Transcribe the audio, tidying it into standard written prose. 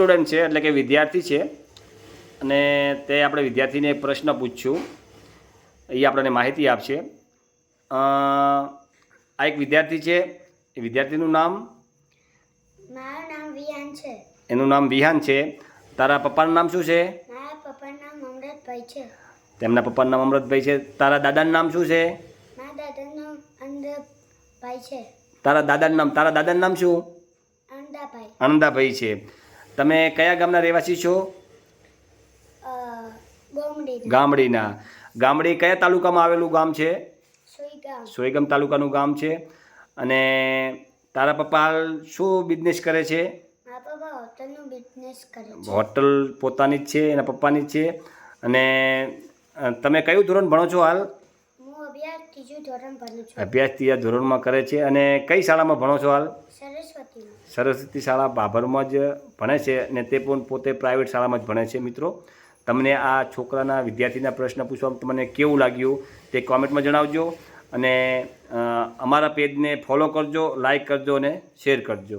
Student છે એટલે કે વિદ્યાર્થી છે અને તે આપણે વિદ્યાર્થીને એક પ્રશ્ન પૂછશું, એ આપણને માહિતી આપશે. આ એક વિદ્યાર્થી છે, એ વિદ્યાર્થીનું નામ? મારું નામ વિહાન છે. એનું નામ વિહાન છે. તારા પપ્પાનું નામ શું છે? મારા પપ્પાનું નામ અમૃતભાઈ છે. તેમના પપ્પાનું નામ અમૃતભાઈ છે. તારા દાદાનું નામ શું છે? મારા દાદાનું નામ અંધાભાઈ છે. તારા દાદાનું નામ શું? અંધાભાઈ. અનંદાભાઈ છે. તમે કયા ગામના રહેવાસી છો? ગામડીના. ગામડી કયા તાલુકામાં આવેલું ગામ છે? સોયગામ તાલુકાનું ગામ છે. અને તારા પપ્પા હાલ શું બિઝનેસ કરે છે? મારા પપ્પા હોટલનો બિઝનેસ કરે છે. હોટલ પોતાની જ છે, એના પપ્પાની જ છે. અને તમે કયું ધોરણ ભણો છો હાલ? હું અભ્યાસ ત્રીજું ધોરણ ભણું છું. અભ્યાસ ત્રીજા ધોરણમાં કરે છે. અને કઈ શાળામાં ભણો છો હાલ? સરસ્વતી શાળા ભાભરમાં જ ભણે છે અને તે પણ પોતે પ્રાઇવેટ શાળામાં જ ભણે છે. મિત્રો, તમને આ છોકરાના વિદ્યાર્થીના પ્રશ્ન પૂછવામાં તમને કેવું લાગ્યું તે કોમેન્ટમાં જણાવજો. અને અમારા પેજને ફોલો કરજો, લાઈક કરજો અને શેર કરજો.